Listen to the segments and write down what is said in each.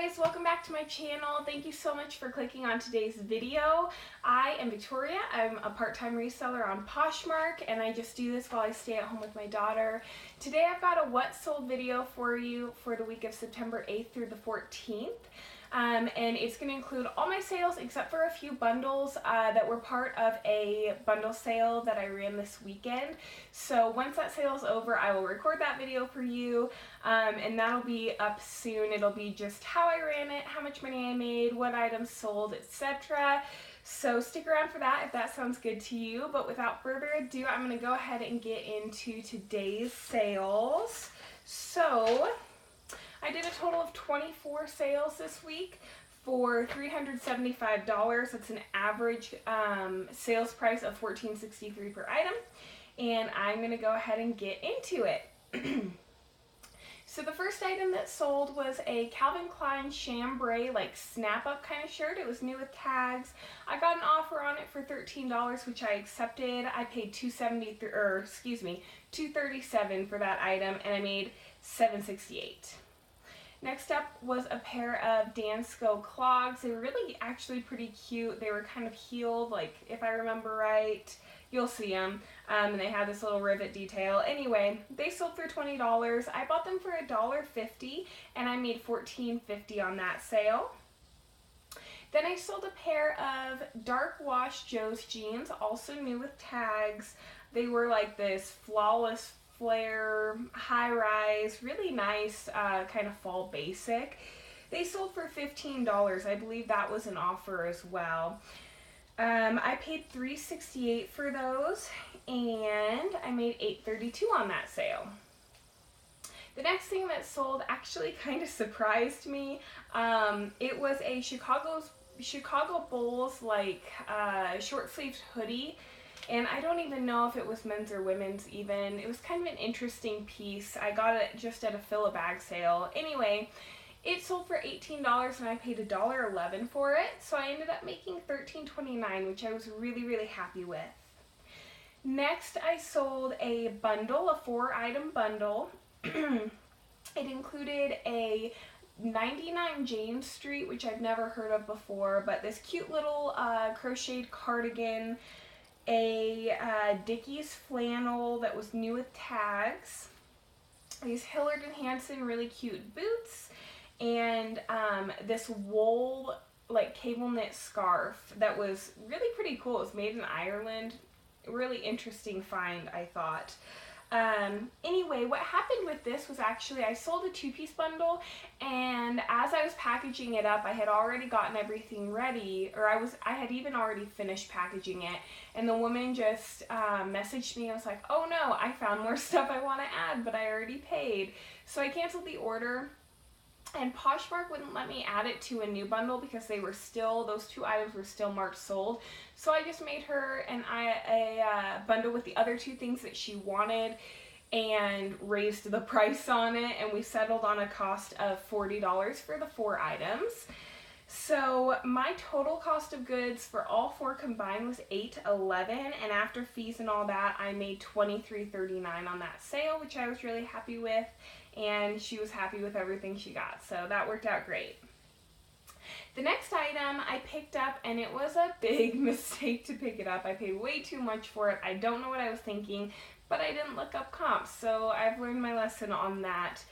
guys, welcome back to my channel. Thank you so much for clicking on today's video. I am Victoria. I'm a part-time reseller on Poshmark, and I just do this while I stay at home with my daughter. Today I've got a what sold video for you for the week of September 8th through the 14th. And it's going to include all my sales except for a few bundles that were part of a bundle sale that I ran this weekend. So once that sale is over, I will record that video for you, and that'll be up soon. It'll be just how I ran it, how much money I made, what items sold, etc. So stick around for that if that sounds good to you. But without further ado, I'm going to go ahead and get into today's sales. So I did a total of 24 sales this week for $375. That's an average sales price of $14.63 per item. And I'm going to go ahead and get into it. So the first item that sold was a Calvin Klein chambray, like snap-up kind of shirt. It was new with tags. I got an offer on it for $13, which I accepted. I paid $237 for that item, and I made $768. Next up was a pair of Dansko clogs. They were really actually pretty cute. They were kind of heeled, like if I remember right. You'll see them. And they had this little rivet detail. Anyway, they sold for $20. I bought them for $1.50 and I made $14.50 on that sale. Then I sold a pair of dark wash Joe's jeans, also new with tags. They were like this flawless flare, high-rise, really nice kind of fall basic. They sold for $15. I believe that was an offer as well. I paid $368 for those, and I made $832 on that sale. The next thing that sold actually kind of surprised me. It was a Chicago Bulls like short-sleeved hoodie. And I don't even know if it was men's or women's even. It was kind of an interesting piece. I got it just at a fill-a-bag sale. Anyway, it sold for $18 and I paid $1.11 for it. So I ended up making $13.29, which I was really, really happy with. Next, I sold a bundle, a 4-item bundle. It included a 99 James Street, which I've never heard of before, but this cute little crocheted cardigan, a Dickies flannel that was new with tags, these Hillard & Hanson really cute boots, and this wool like cable knit scarf that was really pretty cool. It was made in Ireland. Really interesting find, I thought. Anyway, what happened with this was actually I sold a 2-piece bundle, and as I was packaging it up, I had already gotten everything ready, or I had even already finished packaging it, and the woman just messaged me and was like, oh no, I found more stuff I want to add, but I already paid. So I canceled the order, and Poshmark wouldn't let me add it to a new bundle because they were still, those 2 items were still marked sold. So I just made her a bundle with the other 2 things that she wanted and raised the price on it, and we settled on a cost of $40 for the 4 items. So my total cost of goods for all 4 combined was $811, and after fees and all that, I made $23.39 on that sale, which I was really happy with, and she was happy with everything she got, so that worked out great. The next item I picked up, and it was a big mistake to pick it up. I paid way too much for it. I don't know what I was thinking, but I didn't look up comps, so I've learned my lesson on that.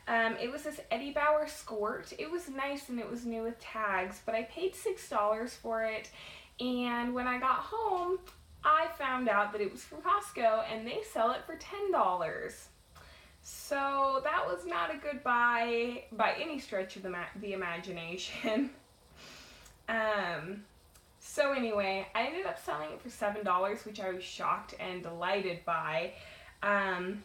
It was this Eddie Bauer skirt. It was nice and it was new with tags, but I paid $6 for it, and when I got home, I found out that it was from Costco, and they sell it for $10. So that was not a good buy by any stretch of the imagination. So anyway, I ended up selling it for $7, which I was shocked and delighted by. And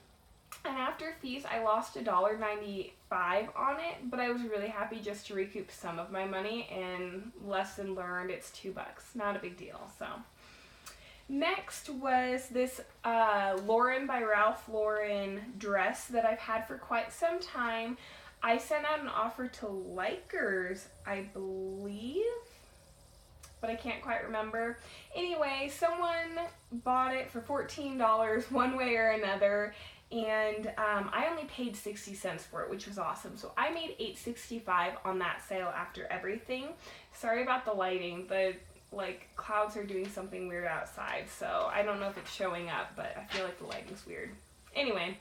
after fees, I lost $1.95 on it, but I was really happy just to recoup some of my money, and lesson learned, it's $2, not a big deal. So next was this Lauren by Ralph Lauren dress that I've had for quite some time. I sent out an offer to Likers, I believe, but I can't quite remember. Anyway, someone bought it for $14 one way or another, and I only paid 60 cents for it, which was awesome. So I made $8.65 on that sale after everything. Sorry about the lighting. The clouds are doing something weird outside, so I don't know if it's showing up, but I feel like the lighting's weird. Anyway,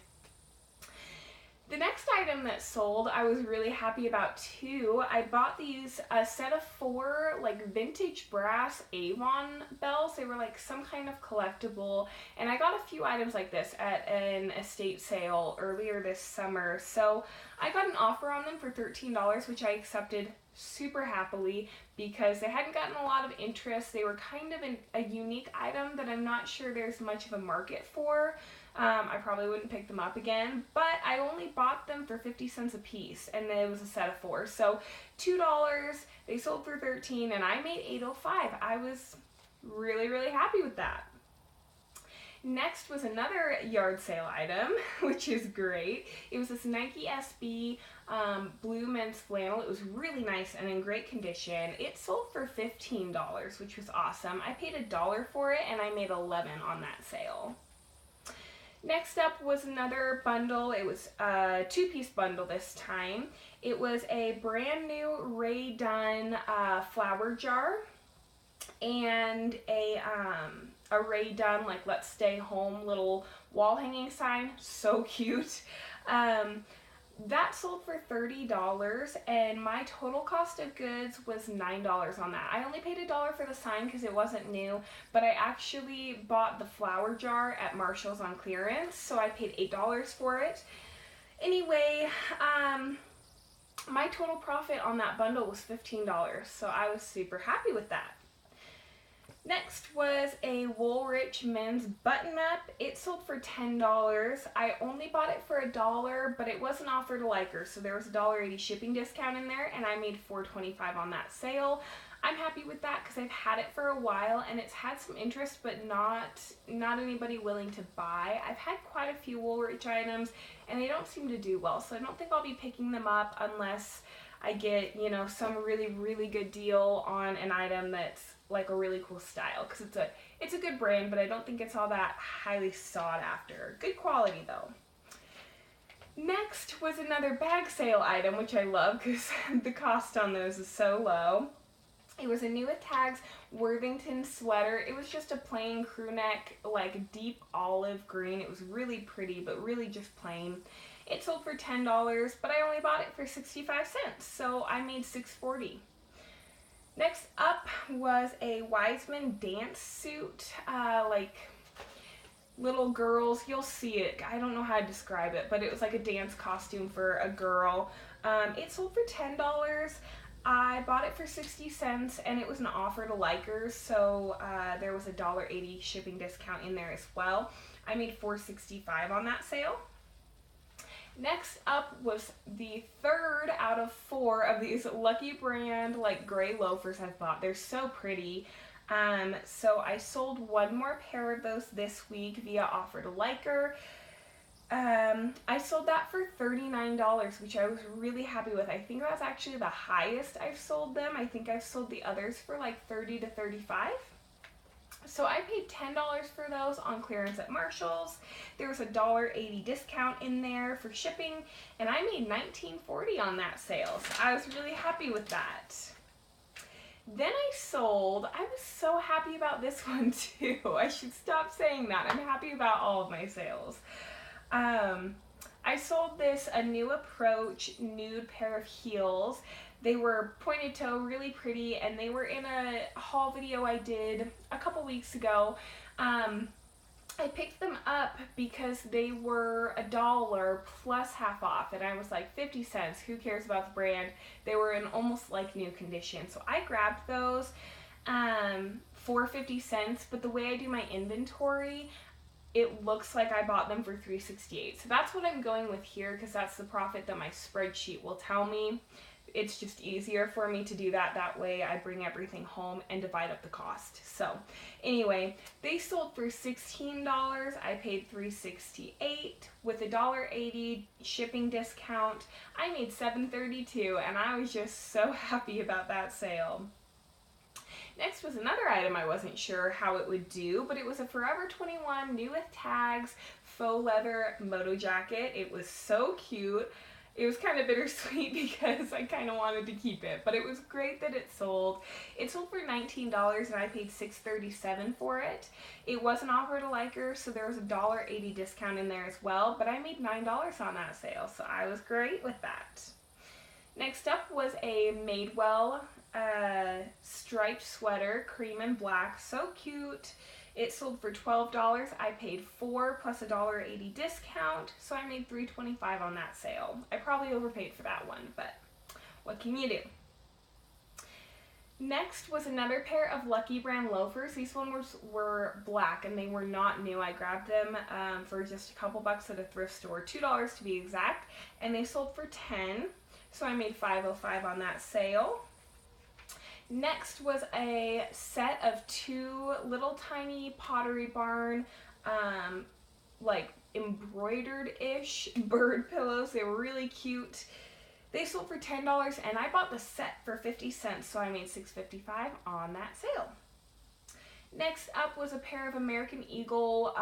the next item that sold, I was really happy about too. I bought these, a set of 4 vintage brass Avon bells. They were some kind of collectible, and I got a few items like this at an estate sale earlier this summer. So I got an offer on them for $13, which I accepted super happily because they hadn't gotten a lot of interest. They were kind of a unique item that I'm not sure there's much of a market for. I probably wouldn't pick them up again, but I only bought them for 50 cents a piece, and it was a set of 4. So $2, they sold for $13, and I made $8.05. I was really, really happy with that. Next was another yard sale item, which is great. It was this Nike SB blue men's flannel. It was really nice and in great condition. It sold for $15, which was awesome. I paid $1 for it, and I made $11 on that sale. Next up was another bundle. It was a 2-piece bundle this time. It was a brand new Ray Dunn flower jar and a Ray Dunn let's stay home little wall hanging sign. So cute. That sold for $30, and my total cost of goods was $9 on that. I only paid $1 for the sign because it wasn't new, but I actually bought the flower jar at Marshall's on clearance, so I paid $8 for it. Anyway, my total profit on that bundle was $15, so I was super happy with that. Next was a Woolrich men's button-up. It sold for $10. I only bought it for $1, but it wasn't offered a liker, so there was a $1.80 shipping discount in there, and I made $4.25 on that sale. I'm happy with that because I've had it for a while, and it's had some interest, but not anybody willing to buy. I've had quite a few Woolrich items, and they don't seem to do well, so I don't think I'll be picking them up unless I get, some really, really good deal on an item that's a really cool style, because it's a good brand, but I don't think it's all that highly sought after. Good quality though. Next was another bag sale item, which I love because the cost on those is so low. It was a new with tags Worthington sweater. It was just a plain crew neck, deep olive green. It was really pretty, but really just plain. It sold for $10, but I only bought it for 65 cents, so I made $6.40. Next up was a Wiseman dance suit, little girls, you'll see it, I don't know how to describe it, but it was a dance costume for a girl. It sold for $10. I bought it for 60 cents, and it was an offer to likers, so there was a $1.80 shipping discount in there as well. I made $4.65 on that sale. Next up was the 3rd out of 4 of these Lucky Brand gray loafers I've bought. They're so pretty. So I sold 1 more pair of those this week via offer to liker. I sold that for $39, which I was really happy with. I think that's actually the highest I've sold them. I think I've sold the others for $30 to $35. So I paid $10 for those on clearance at Marshall's. There was a $1.80 discount in there for shipping, and I made $19.40 on that sale. So I was really happy with that. Then I was so happy about this one too. I should stop saying that. I'm happy about all of my sales. I sold this A New Approach nude pair of heels. They were pointed toe, really pretty, and they were in a haul video I did a couple weeks ago. I picked them up because they were $1 plus half off, and I was like, 50 cents, who cares about the brand? They were in almost new condition, so I grabbed those for 50 cents, but the way I do my inventory, it looks like I bought them for $3.68. So that's what I'm going with here, because that's the profit that my spreadsheet will tell me. It's just easier for me to do that. That way I bring everything home and divide up the cost. So anyway, they sold for $16. I paid $3.68 with a $1.80 shipping discount. I made $7.32, and I was just so happy about that sale. Next was another item I wasn't sure how it would do, but it was a Forever 21 new with tags faux leather moto jacket. It was so cute. It was kind of bittersweet because I kind of wanted to keep it, but it was great that it sold. It sold for $19 and I paid $6.37 for it. It was an offer to liker, so there was a $1.80 discount in there as well, but I made $9 on that sale, so I was great with that. Next up was a Madewell striped sweater, cream and black, so cute. It sold for $12. I paid $4 plus a $1.80 discount, so I made $3.25 on that sale. I probably overpaid for that one, but what can you do? Next was another pair of Lucky Brand loafers. These ones were black and they were not new. I grabbed them for just a couple bucks at a thrift store, $2 to be exact, and they sold for $10, so I made $5.05 on that sale. Next was a set of 2 little tiny Pottery Barn, like embroidered-ish bird pillows. They were really cute. They sold for $10 and I bought the set for 50 cents, so I made $6.55 on that sale. Next up was a pair of American Eagle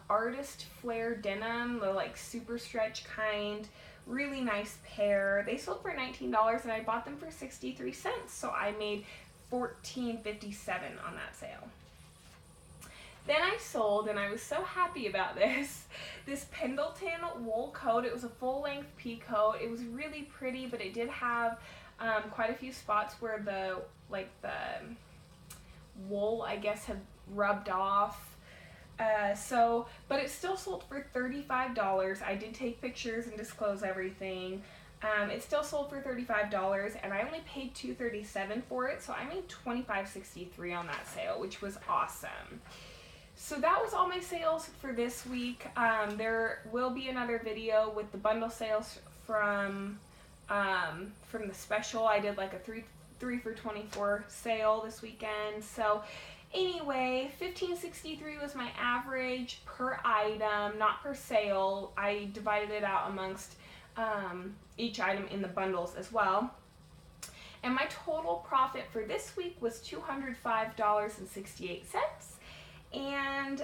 artist flare denim, the like super stretch kind. Really nice pair. They sold for $19 and I bought them for 63 cents, so I made $14.57 on that sale. Then I sold, and I was so happy about this Pendleton wool coat. It was a full-length pea coat. It was really pretty, but it did have quite a few spots where the wool, I guess, had rubbed off. But it still sold for $35. I did take pictures and disclose everything. It still sold for $35 and I only paid $2.37 for it, so I made $25.63 on that sale, which was awesome. So that was all my sales for this week. There will be another video with the bundle sales from the special. I did like a 3 for $24 sale this weekend. So anyway, $15.63 was my average per item, not per sale. I divided it out amongst each item in the bundles as well. And my total profit for this week was $205.68. And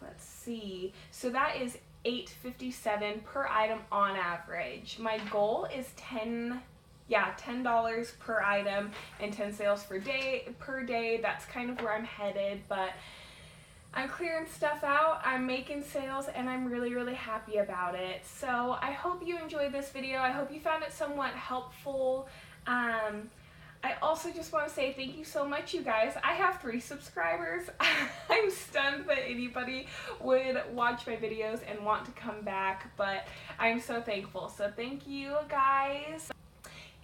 let's see, so that is $8.57 per item on average. My goal is $10 per item and 10 sales per day. That's kind of where I'm headed, but I'm clearing stuff out, I'm making sales, and I'm really, really happy about it. So I hope you enjoyed this video. I hope you found it somewhat helpful. I also just want to say thank you so much, you guys. I have 3 subscribers. I'm stunned that anybody would watch my videos and want to come back, but I'm so thankful. So thank you, guys.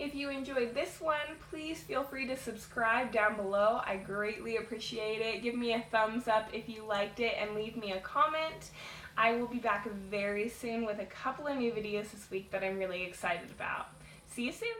If you enjoyed this one, please feel free to subscribe down below. I greatly appreciate it. Give me a thumbs up if you liked it and leave me a comment. I will be back very soon with a couple of new videos this week that I'm really excited about. See you soon.